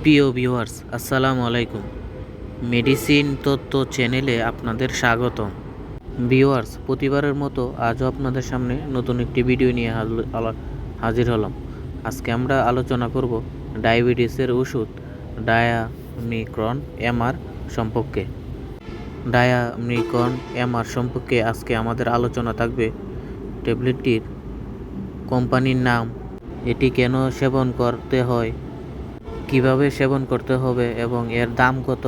প্রিয় ভিউয়ার্স, আসসালামু আলাইকুম। মেডিসিন তথ্য চ্যানেলে আপনাদের স্বাগতম। ভিউয়ার্স, প্রতিবারের মতো আজও আপনাদের সামনে নতুন একটি ভিডিও নিয়ে হাজির হলাম। আজকে আমরা আলোচনা করব ডায়াবেটিসের ওষুধ ডায়ামিক্রন এমআর সম্পর্কে। ডায়ামিক্রন এমআর সম্পর্কে আজকে আমাদের আলোচনা থাকবে ট্যাবলেটটির কোম্পানির নাম, এটি কেন সেবন করতে হয়, কিভাবে সেবন করতে হবে এবং এর দাম কত,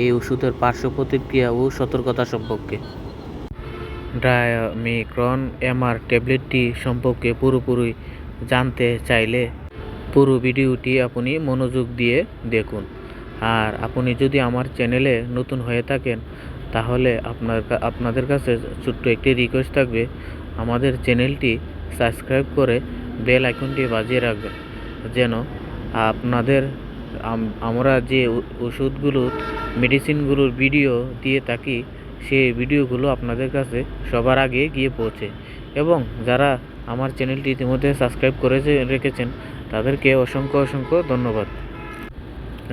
এই ওষুধের পার্শ্ব প্রতিক্রিয়া ও সতর্কতা সম্পর্কে। ডায়ামিক্রন এমআর ট্যাবলেটটি সম্পর্কে পুরোপুরি জানতে চাইলে পুরো ভিডিওটি আপনি মনোযোগ দিয়ে দেখুন। আর আপনি যদি আমার চ্যানেলে নতুন হয়ে থাকেন তাহলে আপনাদের কাছে ছোট্ট একটি রিকোয়েস্ট থাকবে, আমাদের চ্যানেলটি সাবস্ক্রাইব করে বেল আইকনটি বাজিয়ে রাখবেন, যেন আপনাদের আমরা যে ওষুধগুলোর মেডিসিনগুলোর ভিডিও দিয়ে থাকি সেই ভিডিওগুলো আপনাদের কাছে সবার আগে গিয়ে পৌঁছে। এবং যারা আমার চ্যানেলটি ইতিমধ্যে সাবস্ক্রাইব করে রেখেছেন তাদেরকে অসংখ্য ধন্যবাদ।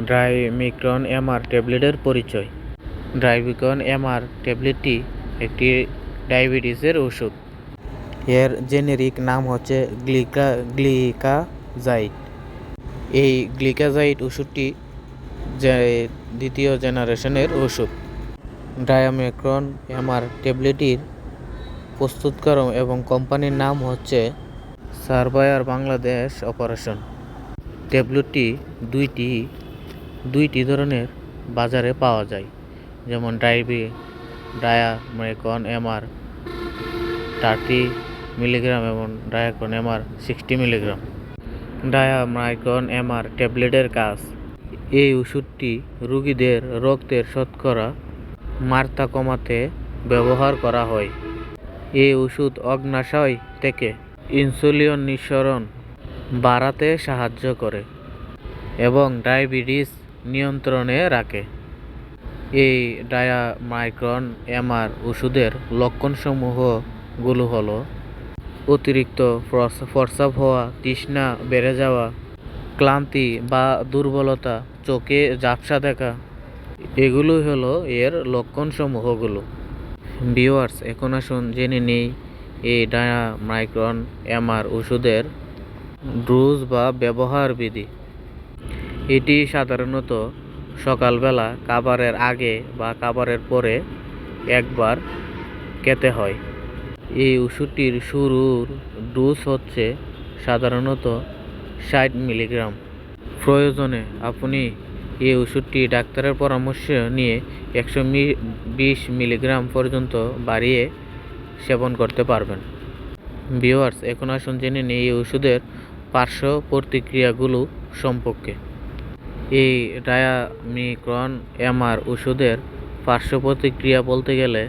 ডায়ামিক্রন এমআর ট্যাবলেটের পরিচয়। ডায়ামিক্রন এমআর ট্যাবলেটটি একটি ডায়াবেটিসের ওষুধ। এর জেনেরিক নাম হচ্ছে গ্লিকাজাইড। এই গ্লিকাজাইড ওষুধটি দ্বিতীয় জেনারেশনের ওষুধ। ডায়ামিক্রন এমআর ট্যাবলেটটির প্রস্তুতকারক এবং কোম্পানির নাম হচ্ছে সারবায়ার বাংলাদেশ অপারেশন। ট্যাবলেটটি দুইটি ধরনের বাজারে পাওয়া যায়, যেমন ডায়ামিক্রন এমআর 30 মিলিগ্রাম এবং ডায়ামিক্রন এমআর 60 মিলিগ্রাম। ডায়ামিক্রন এমআর ট্যাবলেটের কাজ। এই ওষুধটি রোগীদের রক্তের শর্করা মাত্রা কমাতে ব্যবহার করা হয়। এই ওষুধ অগ্ন্যাশয় থেকে ইনসুলিন নিঃসরণ বাড়াতে সাহায্য করে এবং ডায়াবেটিস নিয়ন্ত্রণে রাখে। এই ডায়ামিক্রন এমআর ওষুধের লক্ষণসমূহগুলো হলো অতিরিক্ত প্রস্রাব হওয়া, তৃষ্ণা বেড়ে যাওয়া, ক্লান্তি বা দুর্বলতা, চোখে ঝাপসা দেখা, এগুলোই হলো এর লক্ষণসমূহগুলো। ভিউয়ার্স, এখন আসুন জেনে নেই এই ডায়ামিক্রন এমআর ওষুধের ডোজ বা ব্যবহার বিধি। এটি সাধারণত সকালবেলা খাবারের আগে বা খাবারের পরে একবার খেতে হয়। এই ওষুধটির শুরুর ডোজ হচ্ছে সাধারণত 60 মিলিগ্রাম। প্রয়োজনে আপনি এই ওষুধটি ডাক্তারের পরামর্শ নিয়ে 120 মিলিগ্রাম পর্যন্ত বাড়িয়ে সেবন করতে পারবেন। ভিউয়ার্স, এখন আসুন জেনে নিই এই ওষুধের পার্শ্ব প্রতিক্রিয়াগুলো সম্পর্কে। এই ডায়ামিক্রন এমআর ওষুধের পার্শ্ব প্রতিক্রিয়া বলতে গেলে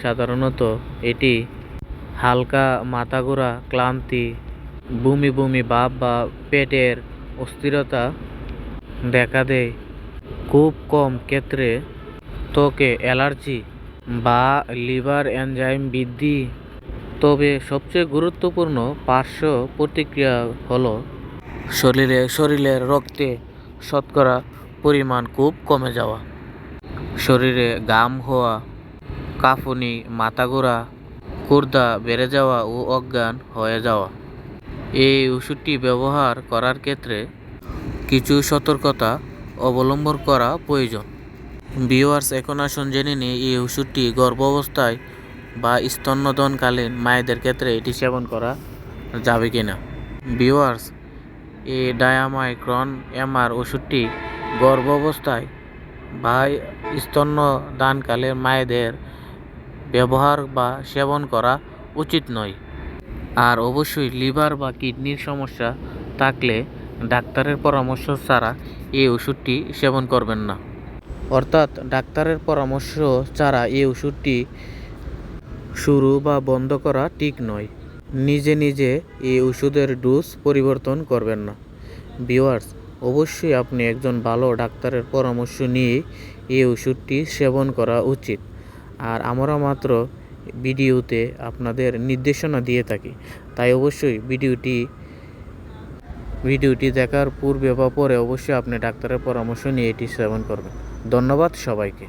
সাধারণত এটি হালকা মাথা ঘোরা, ক্লান্তি, বমি ভাব বা পেটের অস্থিরতা দেখা দেয়। খুব কম ক্ষেত্রে ত্বকে অ্যালার্জি বা লিভার এনজাইম বৃদ্ধি। তবে সবচেয়ে গুরুত্বপূর্ণ পার্শ্ব প্রতিক্রিয়া হলো শরীরের রক্তে শর্করা পরিমাণ খুব কমে যাওয়া, শরীরে ঘাম হওয়া, কাঁপুনি, মাথা ঘোরা, ক্ষুধা বেড়ে যাওয়া ও অজ্ঞান হয়ে যাওয়া। এই ওষুধটি ব্যবহার করার ক্ষেত্রে কিছু সতর্কতা অবলম্বন করা প্রয়োজন। ভিউয়ার্স, এখন আসুন জেনে নিই এই ওষুধটি গর্ভাবস্থায় বা স্তন্যদানকালীন মায়েদের ক্ষেত্রে এটি সেবন করা যাবে কিনা। ভিউয়ার্স, এই ডায়ামিক্রন এমআর ওষুধটি গর্ভাবস্থায় বা স্তন্যদানকালীন মায়েদের ব্যবহার বা সেবন করা উচিত নয়। আর অবশ্যই লিভার বা কিডনির সমস্যা থাকলে ডাক্তারের পরামর্শ ছাড়া এই ওষুধটি সেবন করবেন না। অর্থাৎ ডাক্তারের পরামর্শ ছাড়া এই ওষুধটি শুরু বা বন্ধ করা ঠিক নয়। নিজে এই ওষুধের ডোজ পরিবর্তন করবেন না। ভিউয়ার্স, অবশ্যই আপনি একজন ভালো ডাক্তারের পরামর্শ নিয়ে এই ওষুধটি সেবন করা উচিত। আর আমরা মাত্র ভিডিওতে আপনাদের নির্দেশনা দিয়ে থাকি, তাই অবশ্যই ভিডিওটি ভিডিওটি দেখার পূর্বে বা পরে অবশ্যই আপনি ডাক্তারের পরামর্শ নিয়ে এটি সেবন করবেন। ধন্যবাদ সবাইকে।